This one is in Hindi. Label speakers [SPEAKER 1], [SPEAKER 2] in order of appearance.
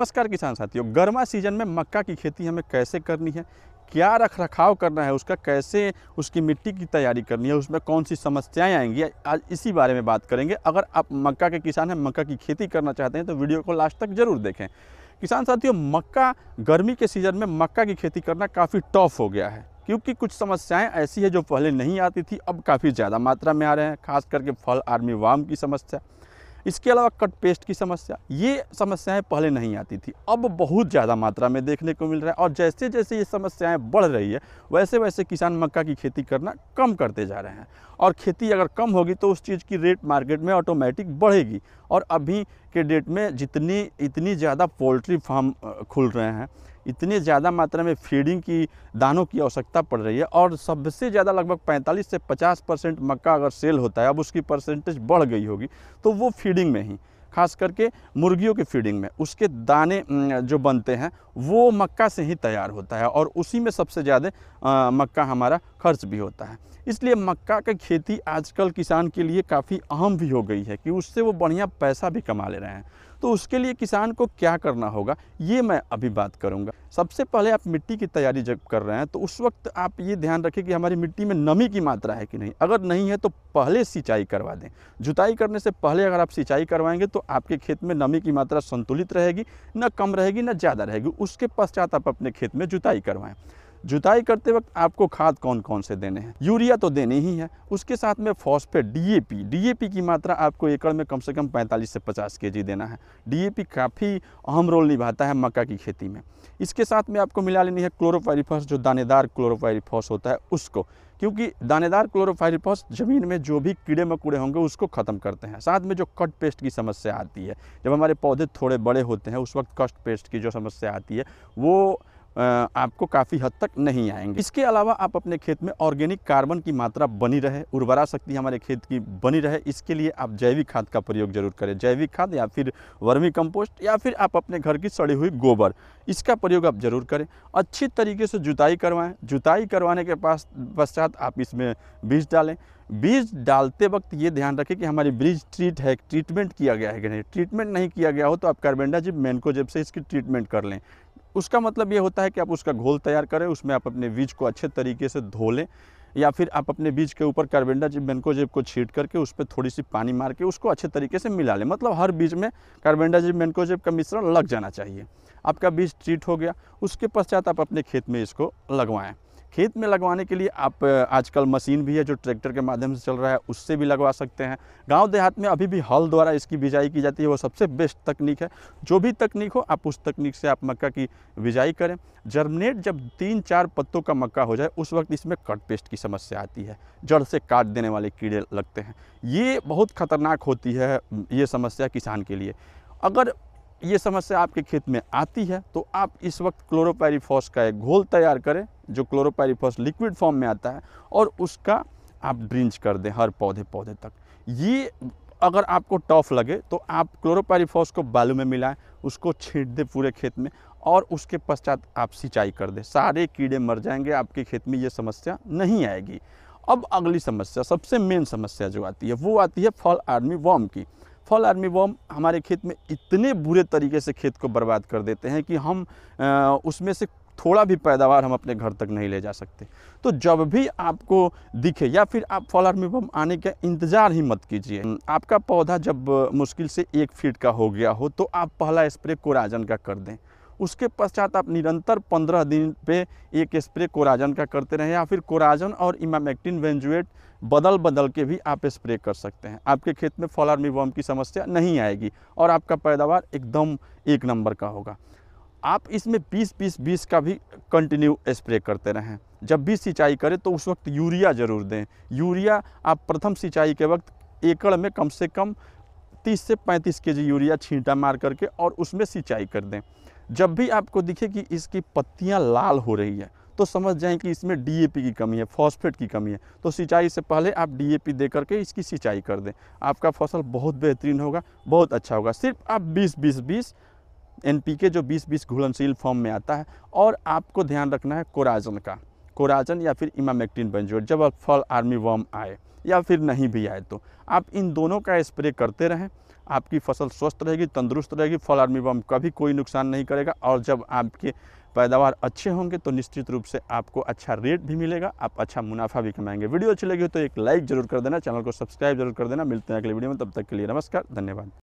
[SPEAKER 1] नमस्कार किसान साथियों, गर्मा सीजन में मक्का की खेती हमें कैसे करनी है, क्या रख रखाव करना है उसका, कैसे उसकी मिट्टी की तैयारी करनी है, उसमें कौन सी समस्याएं आएंगी, आज इसी बारे में बात करेंगे। अगर आप मक्का के किसान हैं, मक्का की खेती करना चाहते हैं तो वीडियो को लास्ट तक जरूर देखें। किसान साथियों, मक्का गर्मी के सीज़न में मक्का की खेती करना काफ़ी टफ हो गया है, क्योंकि कुछ समस्याएं ऐसी है जो पहले नहीं आती थी, अब काफ़ी ज़्यादा मात्रा में आ रहे हैं। खास करके फल आर्मी वार्म की समस्या, इसके अलावा कट पेस्ट की समस्या, ये समस्याएं पहले नहीं आती थी, अब बहुत ज़्यादा मात्रा में देखने को मिल रहा है। और जैसे जैसे ये समस्याएं बढ़ रही है, वैसे वैसे किसान मक्का की खेती करना कम करते जा रहे हैं। और खेती अगर कम होगी तो उस चीज़ की रेट मार्केट में ऑटोमेटिक बढ़ेगी। और अभी के डेट में इतनी ज़्यादा पोल्ट्री फार्म खुल रहे हैं, इतनी ज़्यादा मात्रा में फीडिंग की दानों की आवश्यकता पड़ रही है, और सबसे ज़्यादा लगभग 45 से 50% मक्का अगर सेल होता है, अब उसकी परसेंटेज बढ़ गई होगी, तो वो फीडिंग में ही, खास करके मुर्गियों की फीडिंग में उसके दाने जो बनते हैं वो मक्का से ही तैयार होता है, और उसी में सबसे ज़्यादा मक्का हमारा खर्च भी होता है। इसलिए मक्का की खेती आजकल किसान के लिए काफ़ी अहम भी हो गई है कि उससे वो बढ़िया पैसा भी कमा ले रहे हैं। तो उसके लिए किसान को क्या करना होगा, ये मैं अभी बात करूंगा। सबसे पहले आप मिट्टी की तैयारी जब कर रहे हैं तो उस वक्त आप ये ध्यान रखें कि हमारी मिट्टी में नमी की मात्रा है कि नहीं। अगर नहीं है तो पहले सिंचाई करवा दें। जुताई करने से पहले अगर आप सिंचाई करवाएंगे तो आपके खेत में नमी की मात्रा संतुलित रहेगी, न कम रहेगी न ज़्यादा रहेगी। उसके पश्चात आप अपने खेत में जुताई करवाएं। जुताई करते वक्त आपको खाद कौन कौन से देने हैं, यूरिया तो देनी ही है, उसके साथ में फॉस्फेट डीएपी की मात्रा आपको एकड़ में कम से कम 45 से 50 केजी देना है। डीएपी काफ़ी अहम रोल निभाता है मक्का की खेती में। इसके साथ में आपको मिला लेनी है क्लोरोपाइरीफॉस, जो दानेदार क्लोरोपाइरीफॉस होता है उसको, क्योंकि दानेदार क्लोरोपाइरीफॉस ज़मीन में जो भी कीड़े मकोड़े होंगे उसको ख़त्म करते हैं। साथ में जो कट पेस्ट की समस्या आती है, जब हमारे पौधे थोड़े बड़े होते हैं उस वक्त कट पेस्ट की जो समस्या आती है वो आपको काफ़ी हद तक नहीं आएंगे। इसके अलावा आप अपने खेत में ऑर्गेनिक कार्बन की मात्रा बनी रहे, उर्वरा शक्ति हमारे खेत की बनी रहे, इसके लिए आप जैविक खाद का प्रयोग जरूर करें। जैविक खाद या फिर वर्मी कंपोस्ट या फिर आप अपने घर की सड़ी हुई गोबर, इसका प्रयोग आप जरूर करें। अच्छी तरीके से जुताई करवाएं। जुताई करवाने के पश्चात आप इसमें बीज डालें। बीज डालते वक्त ये ध्यान रखें कि हमारी बीज ट्रीटमेंट किया गया है कि नहीं। ट्रीटमेंट नहीं किया गया हो तो आप कार्बेंडाजिम मैनकोजेब से इसकी ट्रीटमेंट कर लें। उसका मतलब ये होता है कि आप उसका घोल तैयार करें, उसमें आप अपने बीज को अच्छे तरीके से धो लें, या फिर आप अपने बीज के ऊपर कार्बेंडाजिम मैनकोजेब को छींट करके उस पर थोड़ी सी पानी मार के उसको अच्छे तरीके से मिला लें। मतलब हर बीज में कार्बेंडाजिम मैनकोजेब का मिश्रण लग जाना चाहिए। आपका बीज ट्रीट हो गया, उसके पश्चात आप अपने खेत में इसको लगवाएं। खेत में लगवाने के लिए आप आजकल मशीन भी है जो ट्रैक्टर के माध्यम से चल रहा है, उससे भी लगवा सकते हैं। गांव देहात में अभी भी हल द्वारा इसकी बिजाई की जाती है, वो सबसे बेस्ट तकनीक है। जो भी तकनीक हो आप उस तकनीक से आप मक्का की बिजाई करें। जर्मिनेट जब 3-4 पत्तों का मक्का हो जाए उस वक्त इसमें कट पेस्ट की समस्या आती है, जड़ से काट देने वाले कीड़े लगते हैं। ये बहुत खतरनाक होती है ये समस्या किसान के लिए। अगर ये समस्या आपके खेत में आती है तो आप इस वक्त क्लोरोपाइरीफॉस का एक घोल तैयार करें, जो क्लोरोपाइरीफॉस लिक्विड फॉर्म में आता है, और उसका आप ड्रिंच कर दें हर पौधे तक। ये अगर आपको टफ लगे तो आप क्लोरोपाइरीफॉस को बालू में मिलाएं, उसको छींट दें पूरे खेत में, और उसके पश्चात आप सिंचाई कर दें। सारे कीड़े मर जाएंगे, आपके खेत में ये समस्या नहीं आएगी। अब अगली समस्या, सबसे मेन समस्या जो आती है वो आती है फॉल आर्मी वर्म की। फॉल आर्मी वर्म हमारे खेत में इतने बुरे तरीके से खेत को बर्बाद कर देते हैं कि हम उसमें से थोड़ा भी पैदावार हम अपने घर तक नहीं ले जा सकते। तो जब भी आपको दिखे, या फिर आप फॉल आर्मी वर्म आने का इंतज़ार ही मत कीजिए। आपका पौधा जब मुश्किल से 1 फीट का हो गया हो तो आप पहला स्प्रे कोराजन का कर दें। उसके पश्चात आप निरंतर 15 दिन पे एक स्प्रे कोराजन का करते रहें, या फिर कोराजन और इमामेक्टिन बेंजोएट बदल के भी आप स्प्रे कर सकते हैं। आपके खेत में फॉल आर्मी वर्म की समस्या नहीं आएगी और आपका पैदावार एकदम 1 नंबर का होगा। आप इसमें 20-20-20 का भी कंटिन्यू स्प्रे करते रहें। जब भी सिंचाई करें तो उस वक्त यूरिया ज़रूर दें। यूरिया आप प्रथम सिंचाई के वक्त एकड़ में कम से कम 30 से 35 केजी यूरिया छींटा मार करके और उसमें सिंचाई कर दें। जब भी आपको दिखे कि इसकी पत्तियां लाल हो रही है तो समझ जाएं कि इसमें डीएपी की कमी है, फॉस्फेट की कमी है, तो सिंचाई से पहले आप डीएपी दे करके इसकी सिंचाई कर दें। आपका फसल बहुत बेहतरीन होगा, बहुत अच्छा होगा। सिर्फ आप 20-20-20 एनपीके जो 20-20 घुलनशील फॉर्म में आता है, और आपको ध्यान रखना है कोराजन का, कोराजन या फिर इमामेक्टिन बेंजोएट जब फॉल आर्मी वर्म आए या फिर नहीं भी आए तो आप इन दोनों का स्प्रे करते रहें। आपकी फसल स्वस्थ रहेगी, तंदुरुस्त रहेगी, फॉल आर्मीवर्म कभी कोई नुकसान नहीं करेगा। और जब आपके पैदावार अच्छे होंगे तो निश्चित रूप से आपको अच्छा रेट भी मिलेगा, आप अच्छा मुनाफा भी कमाएंगे। वीडियो अच्छी लगी हो तो एक लाइक जरूर कर देना, चैनल को सब्सक्राइब जरूर कर देना। मिलते हैं अगले वीडियो में, तब तक के लिए नमस्कार, धन्यवाद।